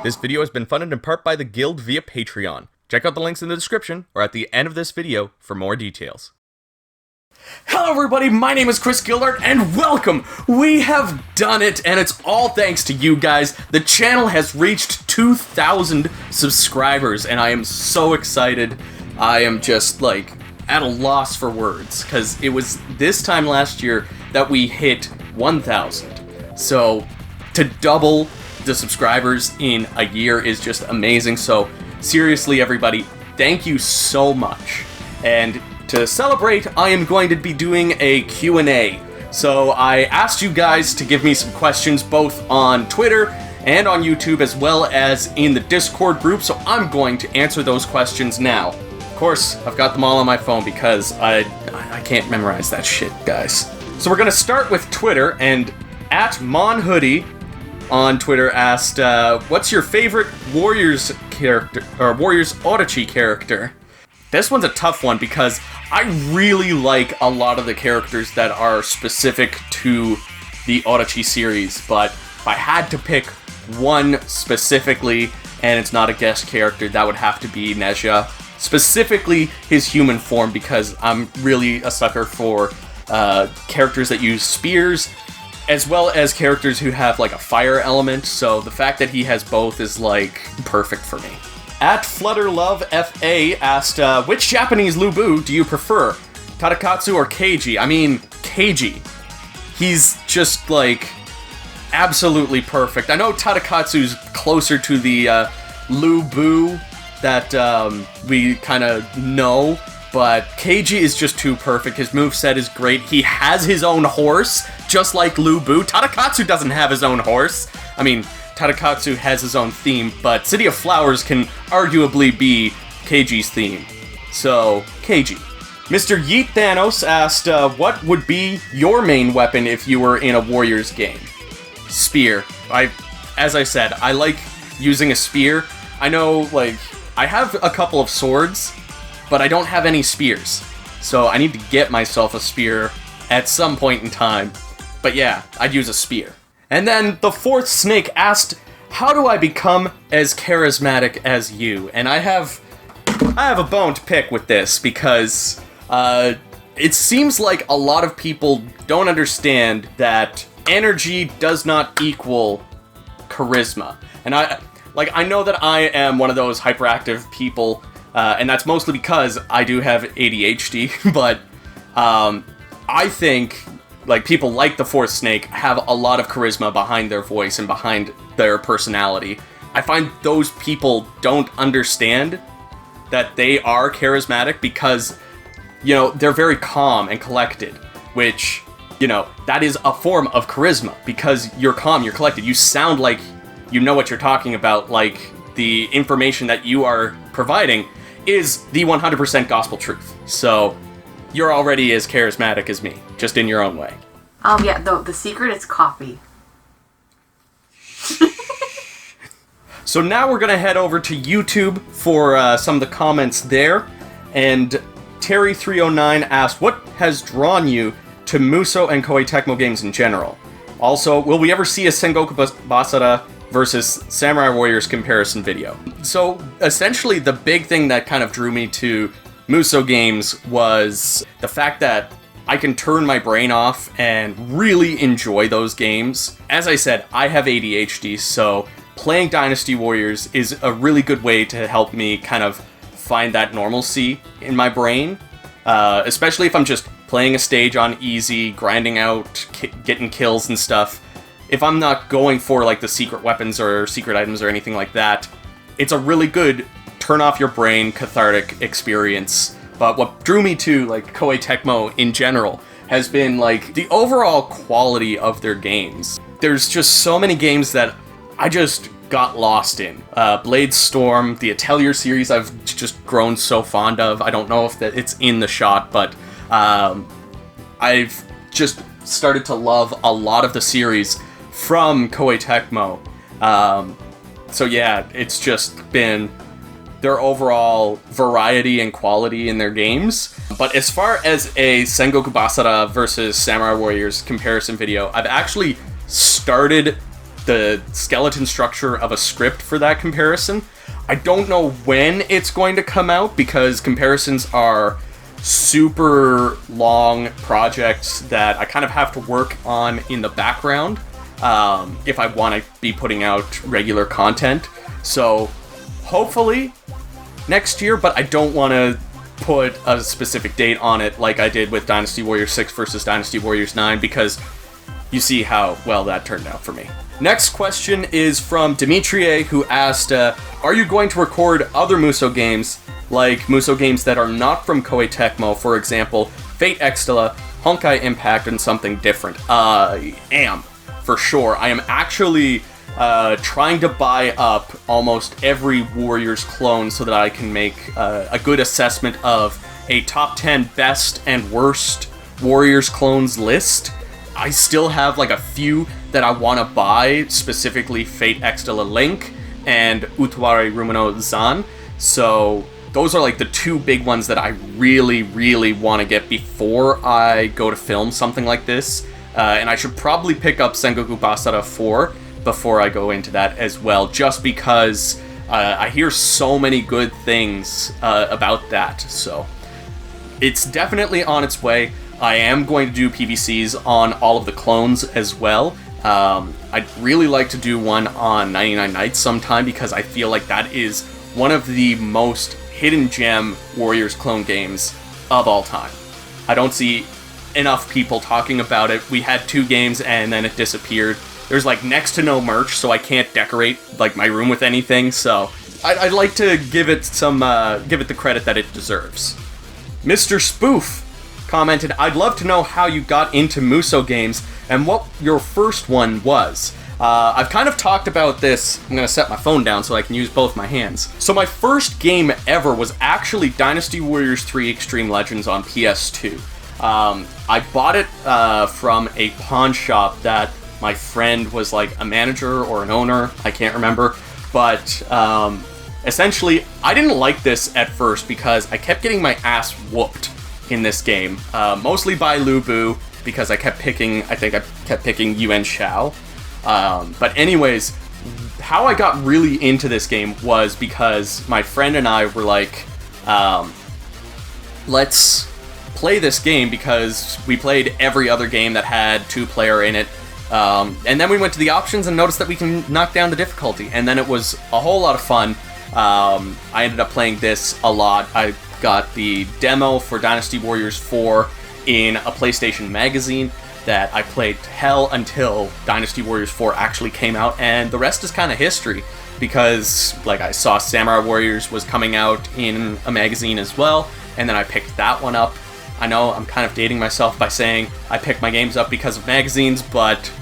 This video has been funded in part by the Guild via Patreon. Check out the links in the description or at the end of this video for more details. Hello everybody, my name is Chris Gildart, and welcome! We have done it, and it's all thanks to you guys. The channel has reached 2,000 subscribers, and I am so excited. I am just, like, at a loss for words, because it was this time last year that we hit 1,000. So, to double the subscribers in a year is just amazing. So, seriously everybody, thank you so much. And to celebrate, I am going to be doing a Q&A. So I asked you guys to give me some questions both on Twitter and on YouTube as well as in the Discord group, so I'm going to answer those questions now. Of course, I've got them all on my phone because I can't memorize that shit, guys. So we're going to start with Twitter, and @MonHoodie on Twitter asked, what's your favorite Warriors character, or Warriors Orochi character? This one's a tough one because I really like a lot of the characters that are specific to the Orochi series, but if I had to pick one specifically, and it's not a guest character, that would have to be Nezha. Specifically his human form, because I'm really a sucker for characters that use spears, as well as characters who have like a fire element, so the fact that he has both is like perfect for me. @FlutterLoveFA asked, which Japanese Lubu do you prefer? Tadakatsu or Keiji? I mean, Keiji. He's just like absolutely perfect. I know Tadakatsu's closer to the Lubu that we kind of know, but Keiji is just too perfect. His moveset is great. He has his own horse, just like Lubu. Tadakatsu doesn't have his own horse. I mean, Tadakatsu has his own theme, but City of Flowers can arguably be Keiji's theme. So, Keiji. Mr. Yeet Thanos asked, what would be your main weapon if you were in a Warriors game? Spear. As I said, I like using a spear. I know, like, I have a couple of swords, but I don't have any spears. So I need to get myself a spear at some point in time. But yeah, I'd use a spear. And then the fourth snake asked, how do I become as charismatic as you? And I have a bone to pick with this because it seems like a lot of people don't understand that energy does not equal charisma. And I know that I am one of those hyperactive people, and that's mostly because I do have ADHD, but I think like people like the fourth snake have a lot of charisma behind their voice and behind their personality. I find those people don't understand that they are charismatic because, you know, they're very calm and collected, which, you know, that is a form of charisma because you're calm, you're collected, you sound like you know what you're talking about, like the information that you are providing is the 100% gospel truth. So you're already as charismatic as me, just in your own way. Yeah, the secret is coffee. So now we're going to head over to YouTube for some of the comments there. And Terry309 asked, what has drawn you to Musou and Koei Tecmo games in general? Also, will we ever see a Sengoku Basara versus Samurai Warriors comparison video? So essentially the big thing that kind of drew me to Musou games was the fact that I can turn my brain off and really enjoy those games. As I said, I have ADHD, so playing Dynasty Warriors is a really good way to help me kind of find that normalcy in my brain, especially if I'm just playing a stage on easy, grinding out, getting kills and stuff. If I'm not going for like the secret weapons or secret items or anything like that, it's a really good turn off your brain, cathartic experience. But what drew me to like Koei Tecmo in general has been like the overall quality of their games. There's just so many games that I just got lost in. Blade Storm, the Atelier series I've just grown so fond of. I don't know if that it's in the shot, but I've just started to love a lot of the series from Koei Tecmo. So yeah, it's just been their overall variety and quality in their games. But as far as a Sengoku Basara versus Samurai Warriors comparison video, I've actually started the skeleton structure of a script for that comparison. I don't know when it's going to come out because comparisons are super long projects that I kind of have to work on in the background if I want to be putting out regular content. So hopefully next year, but I don't want to put a specific date on it like I did with Dynasty Warriors 6 versus Dynasty Warriors 9 because you see how well that turned out for me. Next question is from Dimitrie, who asked, are you going to record other Musou games, like Musou games that are not from Koei Tecmo, for example, Fate Extella, Honkai Impact, and something different? I am, for sure. I am actually trying to buy up almost every Warriors clone so that I can make a good assessment of a top 10 best and worst Warriors clones list. I still have like a few that I want to buy, specifically Fate Extella Link and Utawari Rumino Zan. So those are like the two big ones that I really, really want to get before I go to film something like this. And I should probably pick up Sengoku Basara 4 before I go into that as well, just because I hear so many good things about that. So it's definitely on its way. I am going to do PVCs on all of the clones as well. I'd really like to do one on 99 Nights sometime because I feel like that is one of the most hidden gem Warriors clone games of all time. I don't see enough people talking about it. We had 2 games and then it disappeared. There's like next to no merch, so I can't decorate like my room with anything, so I'd like to give it the credit that it deserves. Mr. Spoof commented, I'd love to know how you got into Musou games and what your first one was. I've kind of talked about this. I'm going to set my phone down so I can use both my hands. So my first game ever was actually Dynasty Warriors 3 Extreme Legends on PS2. I bought it from a pawn shop that my friend was like a manager or an owner, I can't remember, but essentially I didn't like this at first because I kept getting my ass whooped in this game, mostly by Lu Bu, because I kept picking Yuan Shao. But anyways, how I got really into this game was because my friend and I were like, let's play this game because we played every other game that had 2-player in it. And then we went to the options and noticed that we can knock down the difficulty, and then it was a whole lot of fun. I ended up playing this a lot. I got the demo for Dynasty Warriors 4 in a PlayStation magazine that I played to hell until Dynasty Warriors 4 actually came out, and the rest is kind of history, because like I saw Samurai Warriors was coming out in a magazine as well, and then I picked that one up. I know I'm kind of dating myself by saying I pick my games up because of magazines, but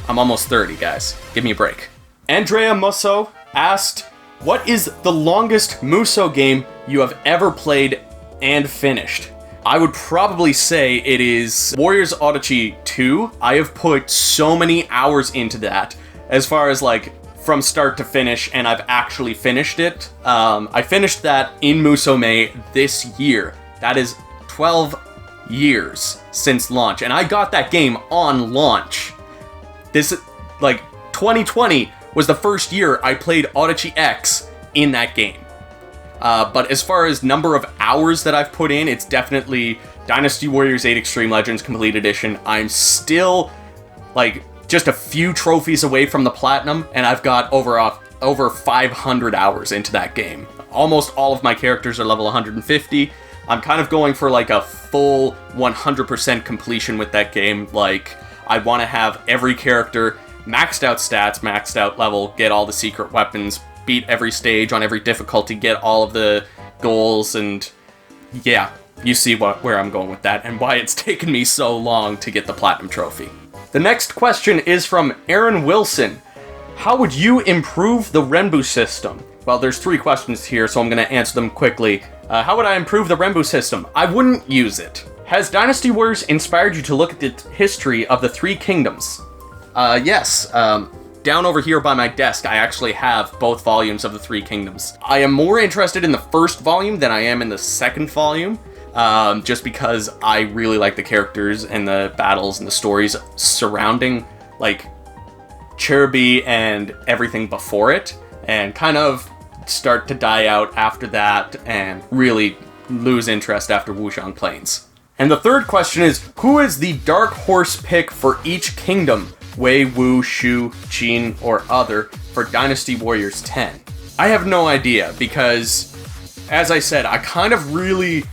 I'm almost 30, guys. Give me a break. Andrea Musso asked, what is the longest Musou game you have ever played and finished? I would probably say it is Warriors Odyssey 2. I have put so many hours into that, as far as like from start to finish, and I've actually finished it. I finished that in Musou this year. That is 12 years since launch, and I got that game on launch. This, like, 2020 was the first year I played Odyssey X in that game. But as far as number of hours that I've put in, it's definitely Dynasty Warriors 8 Extreme Legends Complete Edition. I'm still, like, just a few trophies away from the Platinum, and I've got over 500 hours into that game. Almost all of my characters are level 150. I'm kind of going for, like, a full 100% completion with that game. Like, I want to have every character maxed out stats, maxed out level, get all the secret weapons, beat every stage on every difficulty, get all of the goals, and yeah, you see where I'm going with that and why it's taken me so long to get the Platinum Trophy. The next question is from Aaron Wilson. How would you improve the Renbu system? Well, there's 3 questions here, so I'm going to answer them quickly. How would I improve the Renbu system? I wouldn't use it. Has Dynasty Warriors inspired you to look at the history of the 3 kingdoms? Yes. Down over here by my desk, I actually have both volumes of the 3 kingdoms. I am more interested in the first volume than I am in the second volume, just because I really like the characters and the battles and the stories surrounding, like, Chirby and everything before it, and kind of start to die out after that and really lose interest after Wuzhong Plains. And the third question is, who is the dark horse pick for each kingdom, Wei, Wu, Shu, Qin, or other, for Dynasty Warriors 10? I have no idea, because, as I said, I kind of really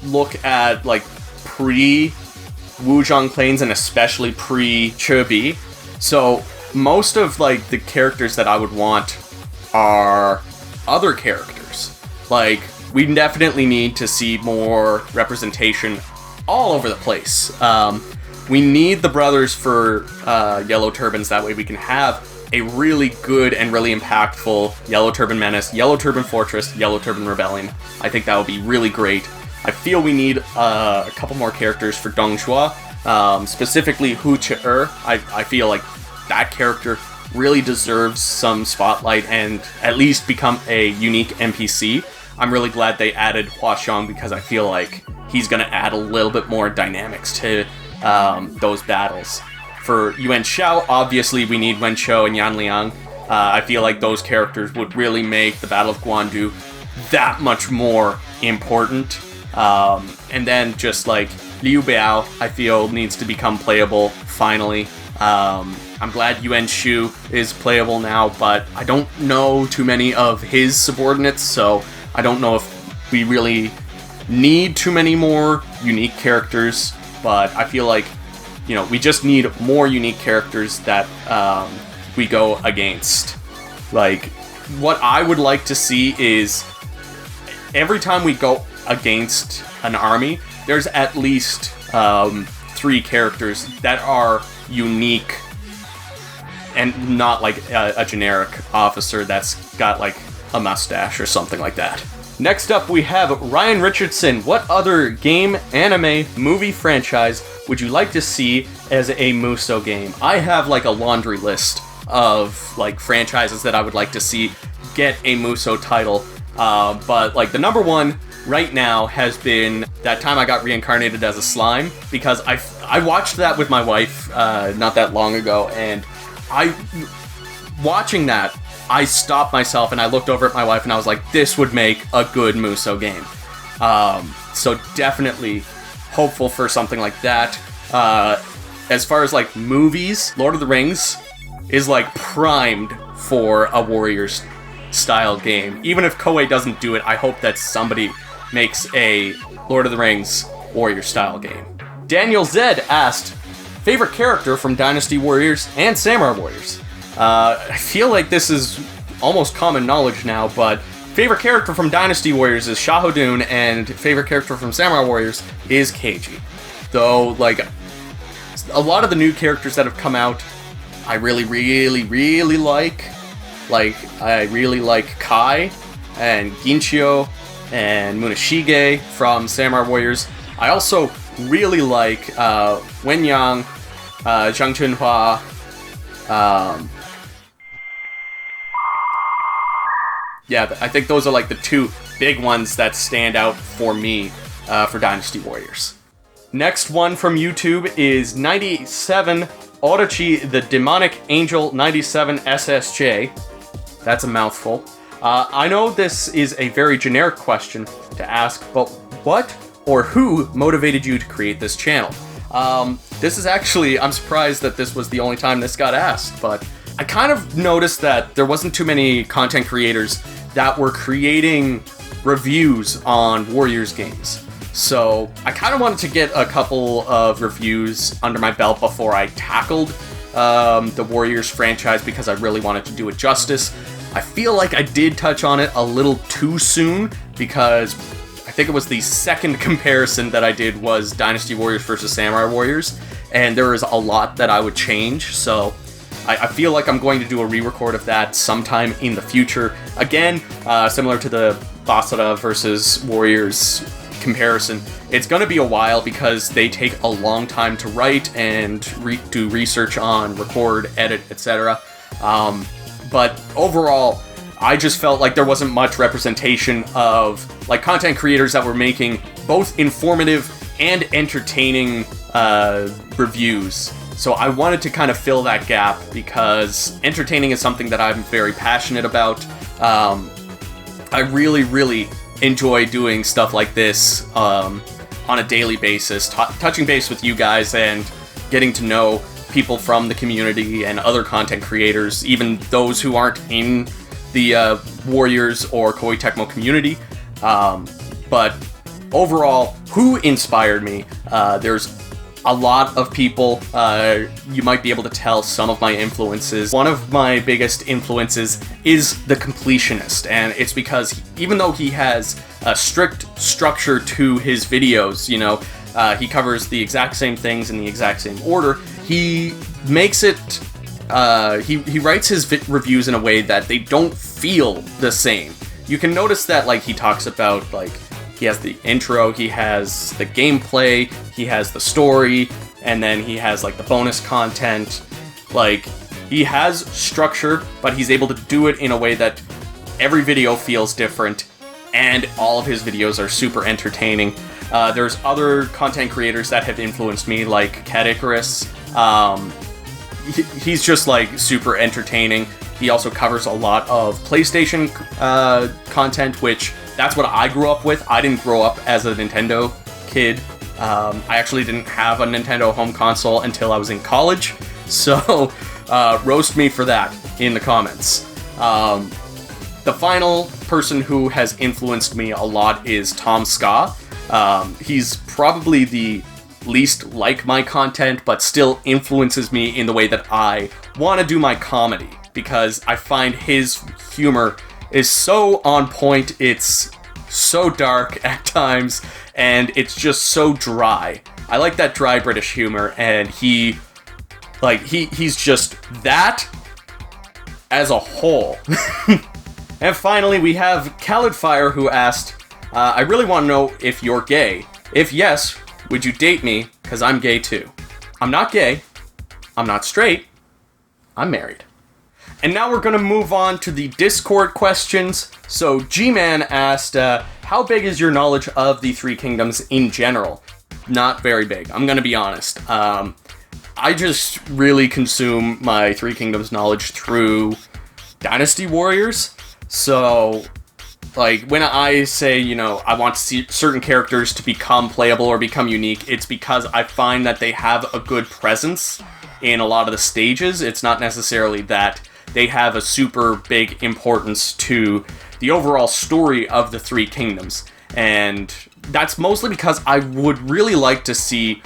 look at, like, pre-Wuzhong Plains and especially pre-Chirby. So, most of, like, the characters that I would want are other characters. Like, we definitely need to see more representation all over the place. We need the brothers for Yellow Turbans, that way we can have a really good and really impactful Yellow Turban Menace, Yellow Turban Fortress, Yellow Turban Rebellion. I think that would be really great. I feel we need a couple more characters for Dongzhuo, specifically Hu Chi-er. I feel like that character really deserves some spotlight and at least become a unique NPC. I'm really glad they added Hua Xiong because I feel like he's going to add a little bit more dynamics to those battles. For Yuan Shao, obviously we need Wen Chou and Yan Liang. I feel like those characters would really make the Battle of Guandu that much more important. And then just like Liu Biao, I feel needs to become playable finally. I'm glad Yuan Shu is playable now, but I don't know too many of his subordinates, so I don't know if we really need too many more unique characters, but I feel like, you know, we just need more unique characters that we go against. Like, what I would like to see is every time we go against an army, there's at least 3 characters that are unique and not like a generic officer that's got like a mustache or something like that. Next up, we have Ryan Richardson. What other game, anime, movie franchise would you like to see as a Musou game? I have like a laundry list of like franchises that I would like to see get a Musou title. But like the number one right now has been that time I got reincarnated as a slime, because I watched that with my wife not that long ago, and watching that, I stopped myself and I looked over at my wife and I was like, this would make a good Musou game. So definitely hopeful for something like that. As far as like movies, Lord of the Rings is like primed for a Warriors style game. Even if Koei doesn't do it, I hope that somebody makes a Lord of the Rings Warrior style game. Daniel Zed asked, favorite character from Dynasty Warriors and Samurai Warriors? I feel like this is almost common knowledge now, but favorite character from Dynasty Warriors is Shahadun, and favorite character from Samurai Warriors is Keiji. Though, like, a lot of the new characters that have come out, I really, really, really like. Like, I really like Kai, and Ginchio, and Munashige from Samurai Warriors. I also really like Wen Yang, Zhang Chunhua, yeah, I think those are like the 2 big ones that stand out for me for Dynasty Warriors. Next one from YouTube is 97 Orochi the Demonic Angel 97 SSJ. That's a mouthful. I know this is a very generic question to ask, but what or who motivated you to create this channel? This is actually, I'm surprised that this was the only time this got asked, but I kind of noticed that there wasn't too many content creators that were creating reviews on Warriors games. So I kind of wanted to get a couple of reviews under my belt before I tackled the Warriors franchise, because I really wanted to do it justice. I feel like I did touch on it a little too soon, because I think it was the second comparison that I did was Dynasty Warriors versus Samurai Warriors, and there is a lot that I would change, so I feel like I'm going to do a re-record of that sometime in the future. Again, similar to the Basara versus Warriors comparison, it's going to be a while because they take a long time to write and do research on, record, edit, etc. But overall, I just felt like there wasn't much representation of like content creators that were making both informative and entertaining reviews So I wanted to kind of fill that gap because entertaining is something that I'm very passionate about. I really, really enjoy doing stuff like this on a daily basis, touching base with you guys and getting to know people from the community and other content creators, even those who aren't in the Warriors or Koei Tecmo community. But overall, who inspired me? There's a lot of people. You might be able to tell some of my influences. One of my biggest influences is the completionist, and it's because even though he has a strict structure to his videos, you know, he covers the exact same things in the exact same order, he makes it, he writes his reviews in a way that they don't feel the same. You can notice that, like, he talks about, like, he has the intro, he has the gameplay, he has the story, and then he has, like, the bonus content. Like, he has structure, but he's able to do it in a way that every video feels different, and all of his videos are super entertaining. There's other content creators that have influenced me, like Cat Icarus. He's just, like, super entertaining. He also covers a lot of PlayStation content, which that's what I grew up with. I didn't grow up as a Nintendo kid. I actually didn't have a Nintendo home console until I was in college, so roast me for that in the comments. The final person who has influenced me a lot is Tom Ska. He's probably the least like my content, but still influences me in the way that I want to do my comedy, because I find his humor is so on point. It's so dark at times, and it's just so dry. I like that dry British humor, and he's just that as a whole. And finally, we have Khaled Fire, who asked, I really want to know if you're gay. If yes, would you date me? Because I'm gay too. I'm not gay. I'm not straight. I'm married. And now we're going to move on to the Discord questions. So G-Man asked, how big is your knowledge of the Three Kingdoms in general? Not very big, I'm going to be honest. I just really consume my Three Kingdoms knowledge through Dynasty Warriors. So, like, when I say, you know, I want to see certain characters to become playable or become unique, it's because I find that they have a good presence in a lot of the stages. It's not necessarily that they have a super big importance to the overall story of the Three Kingdoms. And that's mostly because I would really like to see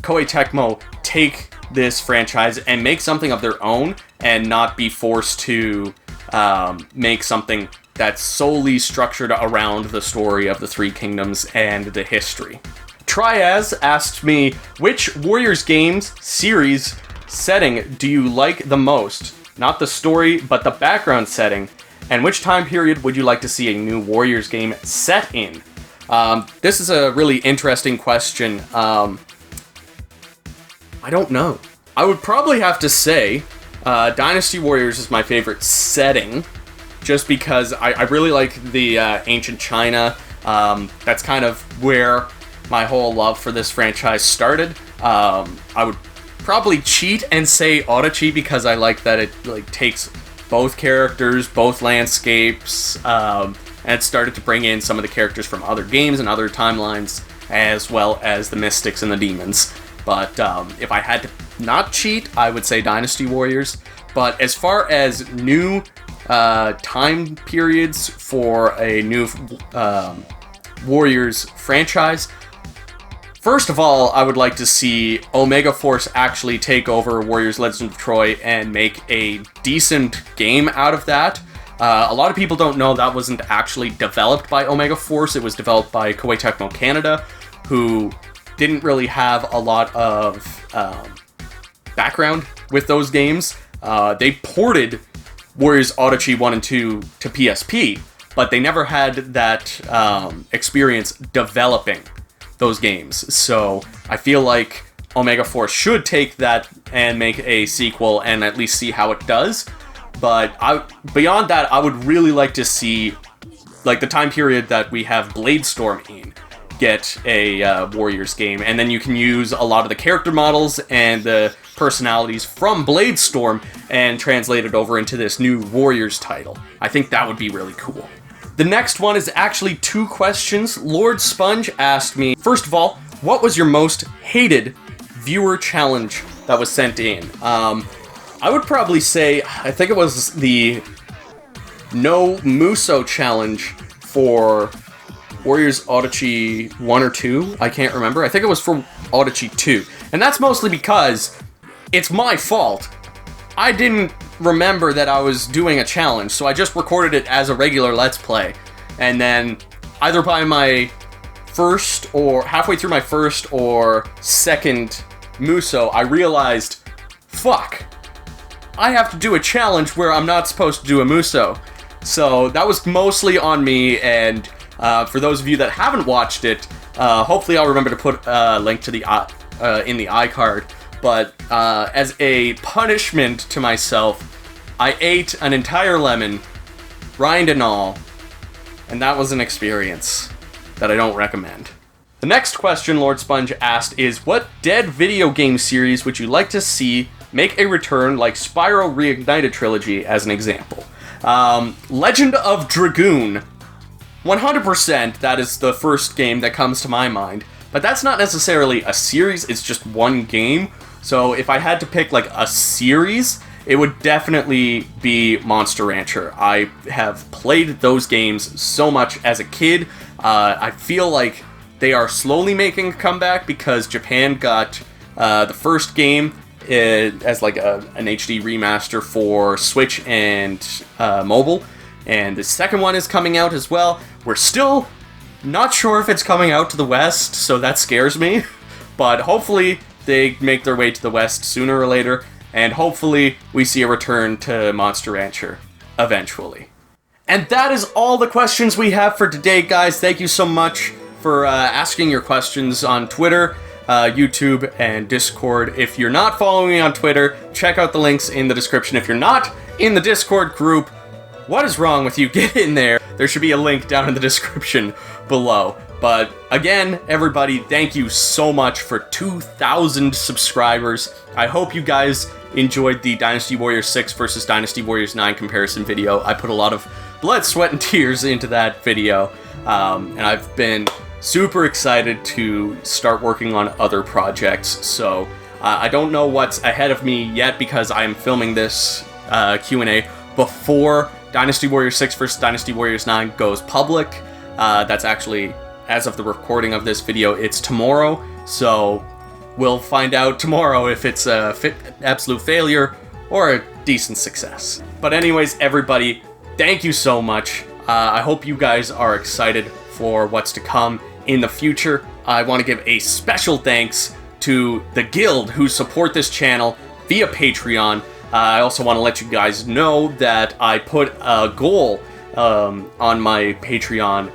Koei Tecmo take this franchise and make something of their own and not be forced to make something that's solely structured around the story of the Three Kingdoms and the history. Triaz asked me, which Warriors games series setting do you like the most? Not the story, but the background setting. And which time period would you like to see a new Warriors game set in? This is a really interesting question. I don't know. I would probably have to say Dynasty Warriors is my favorite setting, just because I really like the ancient China. That's kind of where my whole love for this franchise started. I would probably cheat and say auto-cheat because I like that it takes both characters, both landscapes, and it started to bring in some of the characters from other games and other timelines, as well as the mystics and the demons. But if I had to not cheat, I would say Dynasty Warriors. But as far as new time periods for a new Warriors franchise, first of all, I would like to see Omega Force actually take over Warriors Legends of Troy and make a decent game out of that. A lot of people don't know that wasn't actually developed by Omega Force. It was developed by Koei Tecmo Canada, who didn't really have a lot of background with those games. They ported Warriors Auto-Chi 1 and 2 to PSP, but they never had that experience developing those games. So I feel like Omega Force should take that and make a sequel and at least see how it does. But beyond that, I would really like to see, like, the time period that we have Bladestorm in, get a Warriors game, and then you can use a lot of the character models and the personalities from Bladestorm and translate it over into this new Warriors title. I think that would be really cool. The next one is actually 2 questions. Lord Sponge asked me, first of all, what was your most hated viewer challenge that was sent in? I would probably say, I think it was the No Musou challenge for Warriors Odachi 1 or 2. I can't remember. I think it was for Odachi 2. And that's mostly because it's my fault. I didn't remember that I was doing a challenge, so I just recorded it as a regular Let's Play. And then either by my first or halfway through my first or second Musou, I realized, fuck, I have to do a challenge where I'm not supposed to do a Musou. So that was mostly on me, and for those of you that haven't watched it, hopefully I'll remember to put a link to the in the iCard. But as a punishment to myself, I ate an entire lemon, rind and all, and that was an experience that I don't recommend. The next question Lord Sponge asked is, what dead video game series would you like to see make a return, like Spyro Reignited Trilogy as an example? Legend of Dragoon. 100% that is the first game that comes to my mind, but that's not necessarily a series, it's just one game. So if I had to pick like a series, it would definitely be Monster Rancher. I have played those games so much as a kid. I feel like they are slowly making a comeback because Japan got the first game as like an HD remaster for Switch and mobile, and the second one is coming out as well. We're still not sure if it's coming out to the West, so that scares me, but hopefully they make their way to the West sooner or later, and hopefully we see a return to Monster Rancher eventually. And that is all the questions we have for today, guys. Thank you so much for asking your questions on Twitter, YouTube, and Discord. If you're not following me on Twitter, check out the links in the description. If you're not in the Discord group, what is wrong with you? Get in there. There should be a link down in the description below. But again, everybody, thank you so much for 2,000 subscribers. I hope you guys enjoyed the Dynasty Warriors 6 versus Dynasty Warriors 9 comparison video. I put a lot of blood, sweat, and tears into that video. And I've been super excited to start working on other projects. So I don't know what's ahead of me yet because I'm filming this Q&A before Dynasty Warriors 6 vs. Dynasty Warriors 9 goes public. That's actually, as of the recording of this video, it's tomorrow. So we'll find out tomorrow if it's a absolute failure or a decent success. But anyways, everybody, thank you so much. I hope you guys are excited for what's to come in the future. I want to give a special thanks to the guild who support this channel via Patreon. I also want to let you guys know that I put a goal on my Patreon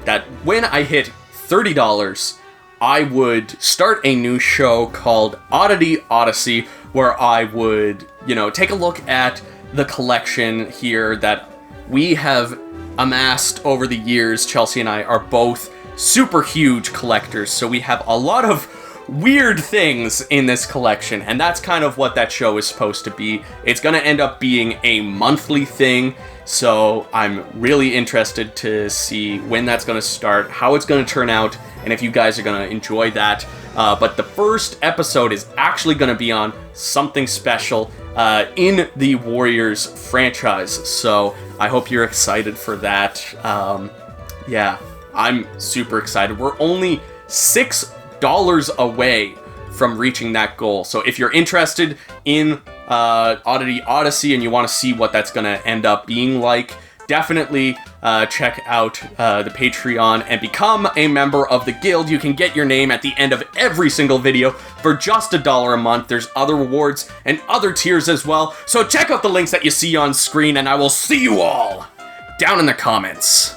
that when I hit $30, I would start a new show called Oddity Odyssey, where I would, take a look at the collection here that we have amassed over the years. Chelsea and I are both super huge collectors, so we have a lot of weird things in this collection, and that's kind of what that show is supposed to be. It's going to end up being a monthly thing, so I'm really interested to see when that's going to start, how it's going to turn out, and if you guys are going to enjoy that. But the first episode is actually going to be on something special in the Warriors franchise, so I hope you're excited for that. Yeah, I'm super excited. We're only $6 away from reaching that goal. So if you're interested in Oddity Odyssey and you want to see what that's going to end up being like, definitely check out the Patreon and become a member of the guild. You can get your name at the end of every single video for just $1 a month. There's other rewards and other tiers as well. So check out the links that you see on screen, and I will see you all down in the comments.